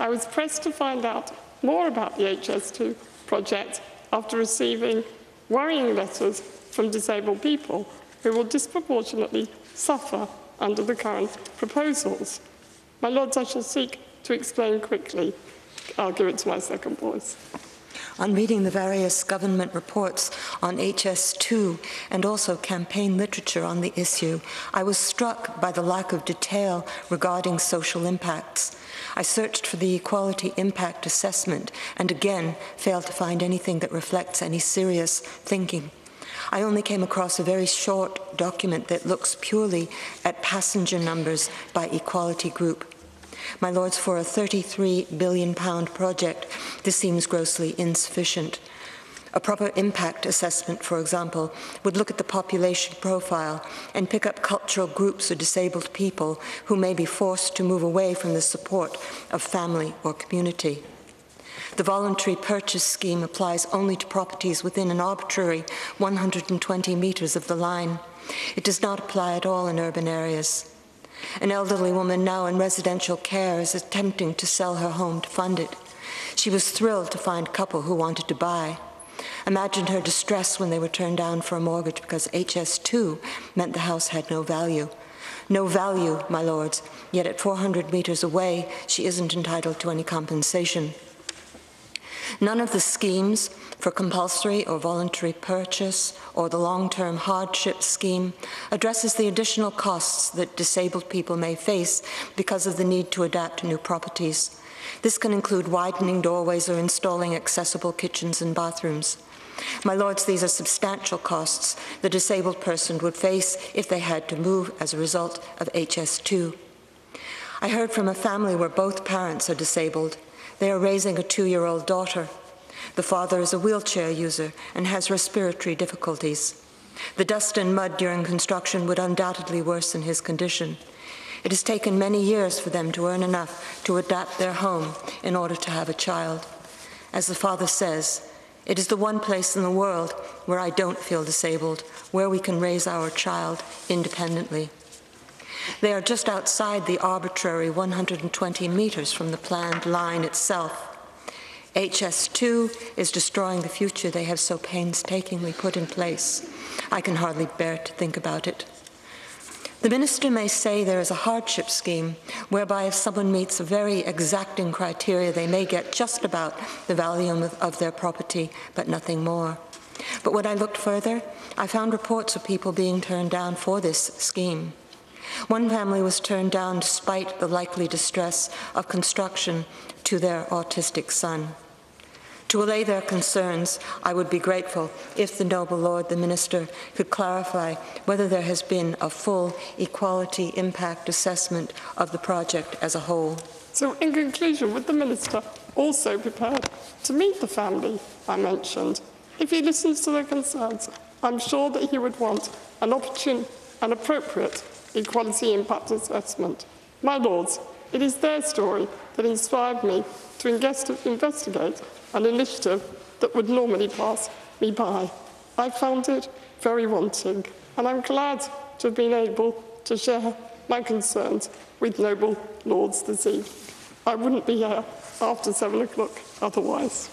I was pressed to find out more about the HS2 project after receiving worrying letters from disabled people who will disproportionately suffer under the current proposals. My Lords, I shall seek to explain quickly. I'll give it to my second voice. On reading the various government reports on HS2 and also campaign literature on the issue, I was struck by the lack of detail regarding social impacts. I searched for the equality impact assessment and again failed to find anything that reflects any serious thinking. I only came across a very short document that looks purely at passenger numbers by equality group. My Lords, for a £33 billion project, this seems grossly insufficient. A proper impact assessment, for example, would look at the population profile and pick up cultural groups or disabled people who may be forced to move away from the support of family or community. The voluntary purchase scheme applies only to properties within an arbitrary 120 metres of the line. It does not apply at all in urban areas. An elderly woman now in residential care is attempting to sell her home to fund it. She was thrilled to find a couple who wanted to buy. Imagine her distress when they were turned down for a mortgage because HS2 meant the house had no value. No value, my Lords, yet at 400 metres away, she isn't entitled to any compensation. None of the schemes for compulsory or voluntary purchase or the long-term hardship scheme addresses the additional costs that disabled people may face because of the need to adapt to new properties. This can include widening doorways or installing accessible kitchens and bathrooms. My Lords, these are substantial costs the disabled person would face if they had to move as a result of HS2. I heard from a family where both parents are disabled. They are raising a 2-year-old daughter. The father is a wheelchair user and has respiratory difficulties. The dust and mud during construction would undoubtedly worsen his condition. It has taken many years for them to earn enough to adapt their home in order to have a child. As the father says, it is the one place in the world where I don't feel disabled, where we can raise our child independently. They are just outside the arbitrary 120 metres from the planned line itself. HS2 is destroying the future they have so painstakingly put in place. I can hardly bear to think about it. The minister may say there is a hardship scheme whereby if someone meets a very exacting criteria, they may get just about the value of their property, but nothing more. But when I looked further, I found reports of people being turned down for this scheme. One family was turned down despite the likely distress of construction to their autistic son. To allay their concerns, I would be grateful if the noble Lord, the Minister, could clarify whether there has been a full equality impact assessment of the project as a whole. So, in conclusion, would the Minister also be prepared to meet the family I mentioned? If he listens to their concerns, I'm sure that he would want an opportune and appropriate equality impact assessment. My Lords, it is their story that inspired me to investigate an initiative that would normally pass me by. I found it very wanting, and I'm glad to have been able to share my concerns with noble Lords this evening. I wouldn't be here after 7 o'clock otherwise.